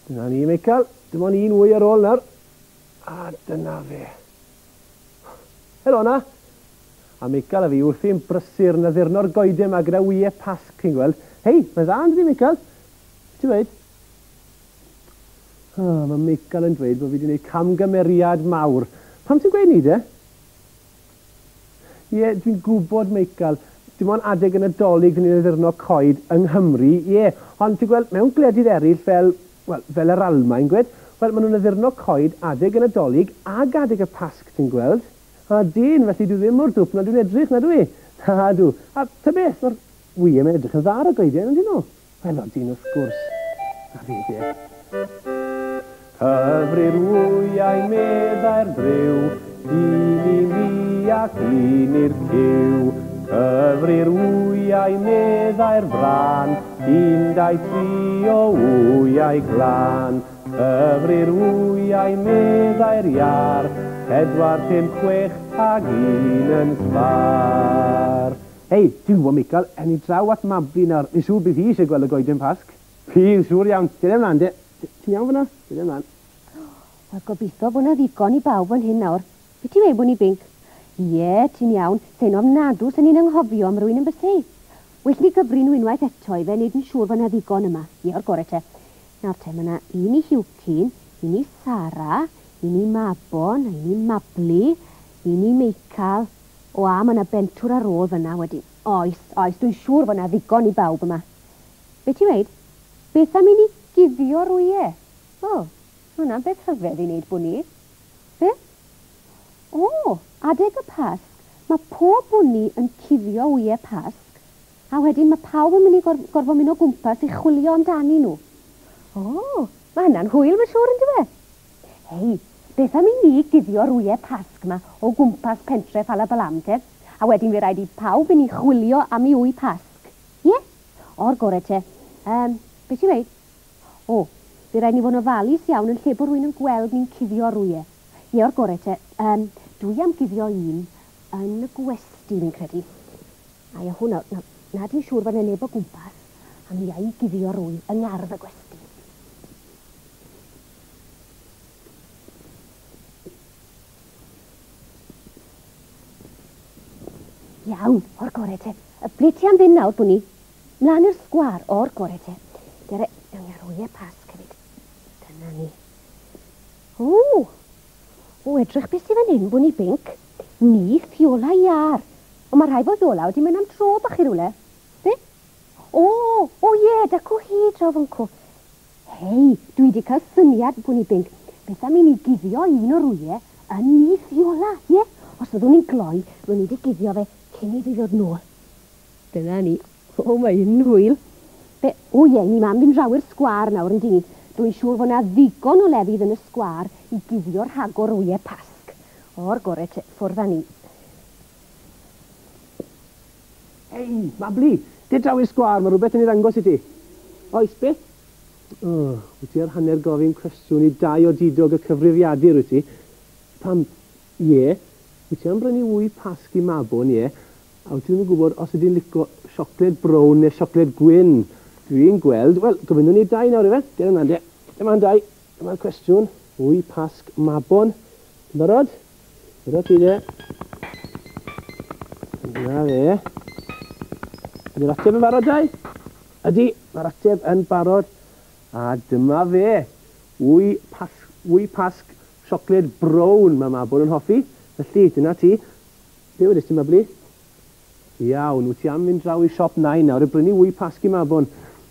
Dyna ni, Michael. Dim ond un wy ar ôl nawr. A dyna fe. Helo na. A Michael a fi wrthi'n brysur yn y ddirno'r goeden yma gyda Wyau Pasg, chi'n gweld. Hei, mae dda ynddi, Michael. Ti'n dweud? Mae Michael yn dweud bod fi wedi gwneud camgymeriad mawr. Pam ti'n gweud ni, de? Ie, dwi'n gwybod, Michael. Dim ond adeg yn y dolyg yn y ddirno coed yng Nghymru. Ie, ond ti'n gweld, mewn gwledydd eraill fel yr Almaen, gwed? Wel, maen nhw'n addurno coed adeg yn y dolyg ag adeg y Pasg, ti'n gweld? A dyn, felly dwi ddim o'r dwp na dwi'n edrych na dwi. Na dw. A ta beth, mae'r wyau mae'n edrych yn dda ar y goediau, yndyn nhw? Wel, o dyn wrth gwrs. A fi de. Cyfri'r wyau meddai'r driw, un i mi ac un i'r cyw. Cyfri'r wyau meddai'r fran, 1, 2, 3 o wyau glan. Cyfri'r wyau meddai'r iar, 4, 5, 6 ag 1 yn sbar. Hei, ti'n gwybod, Michael, ni draw at Mabli nawr. Ni'n siŵr bydd hi eisiau gweld y goeden Pasg. Fi'n siŵr iawn. Dyn ymlaen, de. Ti'n iawn fyna? Dyn ymlaen. Wel, gobeithio bod yna ddigon i bawb yn hyn nawr. Be ti'n weid bod ni binc? Ie, ti'n iawn. Sa'n ofnadw sy'n ni'n anghofio am rwy'n yn bysau. Well ni gyfrin unwaith eto i fe wneud yn siŵr bod yna ddigon yma. Ie, o'r gorau te. Nawr te, mae yna un i Hiwcyn, un i Sara, un i Mabon, un i Mabli, un i Michael. O, a mae yna bentwr ar ôl fyna wedyn. Oes, dwi'n siŵr bod yna ddigon i bawb yma. Be ti'n weid? Beth am i ni guddio rwyau? O, hwnna'n beth rhyfedd i wneud bod ni. Be? O, adeg y Pasg. Mae pob bwni yn cuddio Wyau Pasg. A wedyn mae pawb yn mynd i gorfod mynd o gwmpas i chwilio amdani nhw. O, mae hynna'n hwyl mae'n siŵr yn dweud. Hei, beth am i ni guddio'r Wyau Pasg yma o gwmpas pentre Ffalabalam, te? A wedyn fi rhaid i pawb yn ei chwilio am ei wy Pasg. Ie? O'r gorau te. Beth ti'n weid? O, fi rhaid ni fod yn ofalus iawn yn lle bod rwy'n yn gweld ni'n cuddio'r wyau. Ie, o'r gorau te. Dwi am guddio un yn y gwesti, fi'n credu. A ia hwnna, na dwi'n siŵr fan y neb o gwmpas, a mi ai guddio'r wy yng ngardd y gwesti. Iawn, o'r gorau te. Ble ti am fynd nawr bod ni? Mlaen i'r sgwar, o'r gorau te. Dere, yng Wyau Pasg hefyd. Dyna ni. O, edrych beth sydd fan hyn bod ni binc. Ni thiola iar. O, mae rhai fod ddola wedi mynd am tro bach i rwle. Be? O ie, dacw hi draw fanco. Hei, dwi wedi cael syniad bod ni binc. Beth am i ni guddio un o'r wyau yn ni thiola, ie? Os byddwn ni'n gloi, rwy'n ni wedi guddio fe cyn i ddod nôl. Dyna ni. O, mae un hwyl. Be, o ie, ni mam ddim draw i'r sgwar nawr yn dyn. Dwi'n siŵr bod yna ddigon o lefydd yn y sgwar i guddio'r rhagor Wyau Pasg. O'r gorau te, ffwrdd â ni. Hei, Mabli, di draw i'r sgwar, mae rhywbeth yn ei ddangos i ti. Oes, beth? Wyt ti ar hanner gofyn cwestiwn i 2 o didog y cyfrifiadur wyt ti? Pam, ie, wyt ti am brynu wy Pasg i Mabon, ie, a wyt ti'n gwybod os ydy'n licio siocled brown neu siocled gwyn. Dwi'n gweld, wel, gofynnwn ni 2 nawr i fe. Dyna ymlaen, de. Dyma'n 2. Dyma'r cwestiwn. Wy Pasg Mabon. Yn barod? Dyna ti, de. Dyna fe. Ydy'r ateb yn barod, 2? Ydy, mae'r ateb yn barod. A dyma fe. Wy Pasg siocled brown mae Mabon yn hoffi. Felly, dyna ti. Be wedys ti, Mabli? Iawn, wyt ti am mynd draw i siop 9 nawr y brynu wy Pasg i Mabon.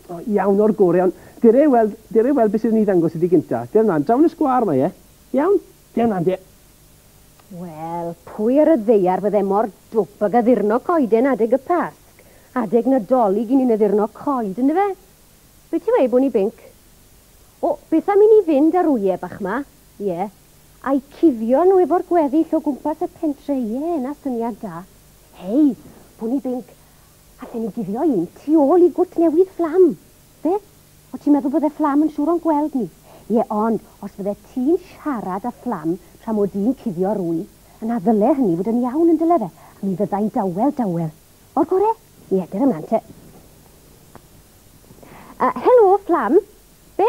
O, iawn o'r gorau, ond dire weld beth sydd ni ddangos i di gynta. Dyna ymlaen, draw yn y sgwar mae, Iawn? Dyna ymlaen, de. Wel, pwy ar y ddeiar fydde mor dwp ag addurno coeden adeg y Pasg? Adeg nadolig i ni'n addurno coed, ynddo fe? Be ti wei bod ni binc? O, beth am i ni fynd ar wyau bach ma? Ie. a'i cuddio nhw efo'r gweddill o gwmpas y pentre. Ie, na syniad da. Hei, bwni binc, allan ni guddio un tu ôl I gwt newydd fflam. Be? O ti'n meddwl bydde fflam yn siŵr o'n gweld ni? Ie, ond, os bydde ti'n siarad â fflam tra mod i'n cuddio rwy, yna ddyle hynny fod yn iawn yn dyle fe, a mi fyddai'n dawel. O'r gore? Ie, dyr ymlaen te. Helo, fflam. Be?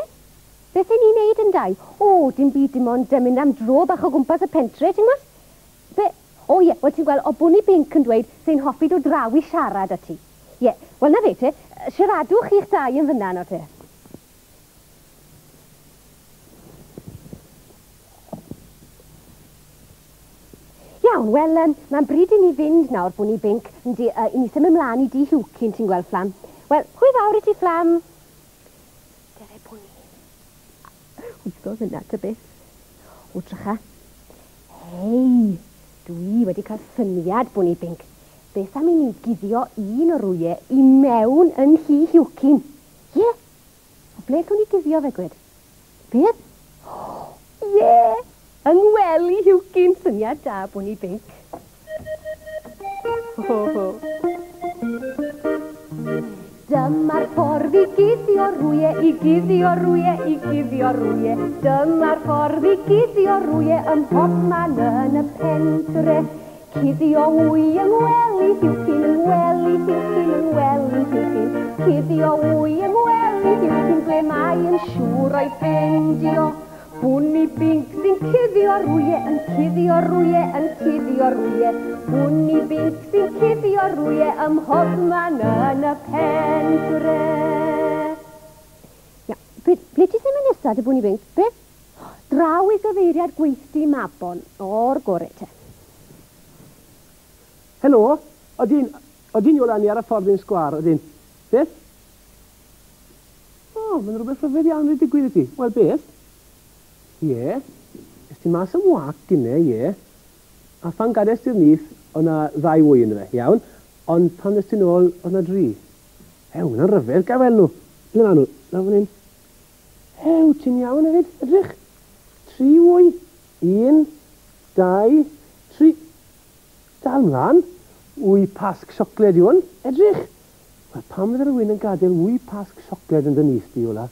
Beth ein ni'n neud yn dau? O, dim byd dim ond mynd am dro bach o gwmpas y pentre, ti'n gwybod? Be? O ie, wel ti'n gweld, o bwni binc yn dweud sy'n hoffi do draw I siarad â ti. Ie, wel na fe te, siaradwch chi'ch dau yn fyna no te. Iawn, wel, mae'n bryd I ni fynd nawr bwni binc, I ni symud ymlaen I di hiwcyn, ti'n gweld fflam. Wel, hwy fawr I ti fflam? Dere bwni. Wythodd yna ty beth. O, drycha. Hei, dwi wedi cael syniad bwni binc. Beth am I ni guddio un o rwyau I mewn yn hi hiwcyn. Ie, o ble llwn I guddio fe gwed? Beth? Ie, yng ngwely hiwcyn, syniad da bwni binc. Dyma'r ffordd I guddio rwyau, I guddio rwyau, I guddio rwyau. Dyma'r ffordd I guddio rwyau ym mhob man yn y pentre. Cuddio wy yng ngwely hiwcyn, yng ngwely hiwcyn, yng ngwely hiwcyn. Cuddio wy yng ngwely hiwcyn, ble mae'n siŵr o'i ffendio. Bwni binc sy'n cuddio rwyau, yn cuddio rwyau, yn cuddio rwyau. Bwni binc sy'n cuddio rwyau ym mhob man yn y pentre. Ia, ble ti sy'n mynd nesaf dy bwni binc? Be? Draw I gyfeiriad gweithdi Mabon, o'r gore te. Helo, oeddi'n ôl anu ar y ffordd i'n sgwar, oeddi'n? Beth? O, mae'n rhywbeth rhyfedd iawn wedi digwydd I ti. Wel, beth? Ie, ys ti mas am wac gyne, ie. A phan gades ti'r nyth, o'na 2 wy yn fe, iawn. Ond pan ys ti'n ôl, o'na 3. Ew, yna'n rhyfedd, gafel nhw. Ble ma nhw? Na fan hyn. Ew, ti'n iawn hefyd, edrych. 3 wy. 1, 2, 3. Dal mlaen. Wyau Pasg siocled yw hwn, edrych. Wel, pam fydde rhywun yn gadael wyau Pasg siocled yn dy nyth di ola?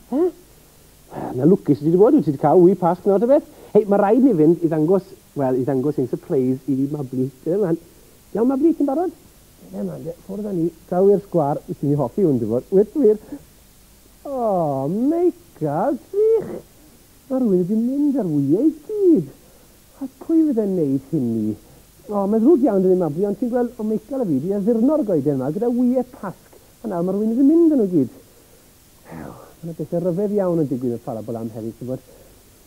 Na lwcus ydi bod, wyt ti wedi cael wyau Pasg nawr o beth. Hei, mae rhaid ni fynd I ddangos, wel, I ddangos ein surprise I Mabli. Iawn, Mabli, ti'n barod? Ie, man, ffordd â ni, draw i'r sgwar, wyt ti'n hoffi hwn, dy fod. Wyt, wir. O, meical, sych. Mae rhywun wedi mynd ar wyau I gyd. A pwy fydde'n neud hynny? O, mae'n ddrwg iawn dyn ni Mabli, ond ti'n gweld, o meical a fi, di addurno'r goeden yma gyda wyau Pasg. A nawr mae rhywun wedi mynd yn o gyd. Ew. Yna beth rhyfedd iawn yn digwydd y Ffalabalam heddi, ti'n bod?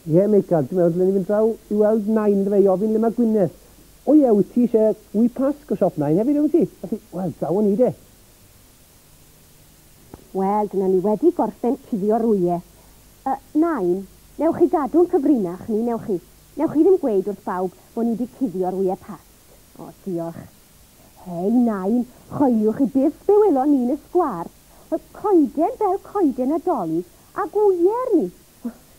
Ie, meical, dwi'n meddwl, dylen ni fynd draw I weld Nain, dy fe, I ofyn le mae Gwynedd. O ie, wyt ti eisiau wyau Pasg o siop Nain hefyd, wyt ti? Wel, draw o'n I de. Wel, dyna ni wedi gorffen cuddio rwyau. Nain, newch chi gadw'n cyfrinach ni, newch chi. Newch chi ddim gweud wrth bawb bod ni wedi cuddio rwyau Pasg. O, diolch. Hei, Nain, choeliwch chi beth be welon ni'n y sgwar. Coeden fel coeden Nadolig a gwier ni.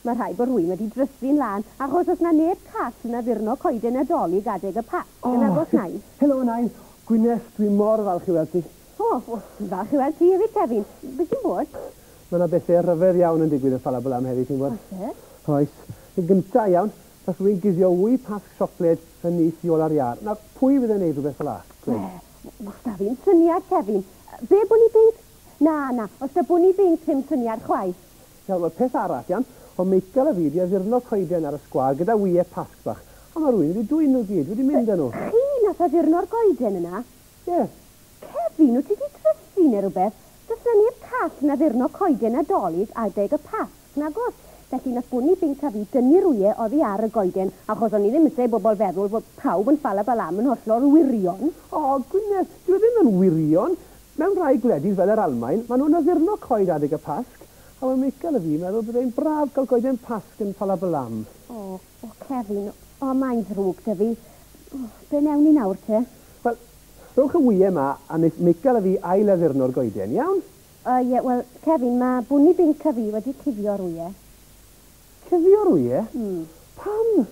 Mae rhaid bod rhywun wedi drysu'n lan achos os na neb call yn addurno coeden Nadolig adeg y Pasg yn agos Nain. Helo Nain, Gwyneth, dwi'n mor falch I weld ti. O, falch I weld ti hefyd, Kevin. Beth ti'n bod? Mae yna bethau rhyfedd iawn yn digwydd y Ffalabalam heddi, ti'n bod? Oes? Oes. Yn gyntaf iawn, Fas rwy'n guddio wyau Pasg siocled yn nyth I ôl ar iar. Na, pwy fydde'n neud rhywbeth fel la? Os da fi'n syniad, Kevin. Be bwni binc? Na, os da bwni binc ddim syniad chwaith. Iawn, wel, peth arall, iawn, o meical a fi di addurno coeden ar y sgwar gyda wyau Pasg bach. A mae rhywun wedi dwy'n nhw gyd, wedi mynd â nhw. Chi nath addurno'r goeden yna? Ie. Kevin, wyt ti wedi trysu neu rhywbeth? Does na neb call yn addurno coeden Nadolig adeg y Pasg, nagos? Felly nath bwni binc a fi dynnu rwyau oddi ar y goeden, achos o'n I ddim eisiau bobl feddwl bod pawb yn Ffalabalam yn hollol wirion. O, Gwyneth, dwi ddim yn wirion. Mewn rhai gwledydd fel yr Almaen, maen nhw'n addurno coed adeg y Pasg, a mae Michael a fi meddwl bod e'n braf cael goeden Pasg yn Ffalabalam. O, Kevin, mae'n ddrwg dy fi. Be newn ni nawr te? Wel, rhowch y wyau yma a wneud Michael a fi ail addurno'r goeden, iawn? Ie, wel, Kevin, mae bwni binc a fi wedi cuddio rwyau. Cuddio rwyau? Pam?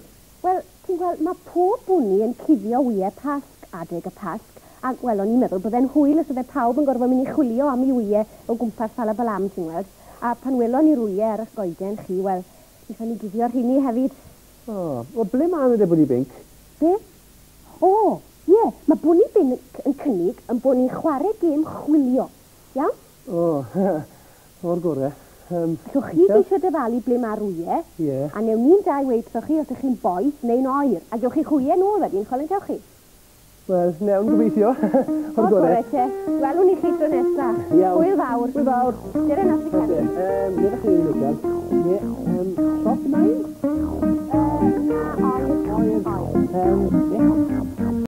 Wel, ti'n gweld, mae pob bwni yn cuddio Wyau Pasg, adeg y Pasg, ac wel, o'n i'n meddwl byddai'n hwyl os oedd pawb yn gorfod mynd i chwilio am ei wyau o gwmpas Ffalabalam, ti'n gweld. A pan welon ni'r wyau ar eich goeden chi, wel, nethon ni guddio'r rhini hefyd. O, ble ma'n ydy bwni binc? Be? O, ie, mae bwni binc yn cynnig yn bod ni'n chwarae gêm chwilio. Iawn? O, o'r gore. So chi eisiau dyfalu ble mae'r wyau, a newn ni'n dau weid so chi os ydych chi'n boeth neu'n oer, a gewch chi chwilio nôl wedyn, cholen gewch chi. Wel, newn gobeithio. O'r gore. Welwn ni chi tro nesa. Hwyl fawr. Hwyl fawr. Dyna nas i cael. Ydych chi'n lwcial? Ie, stop yma'n? Na, oer.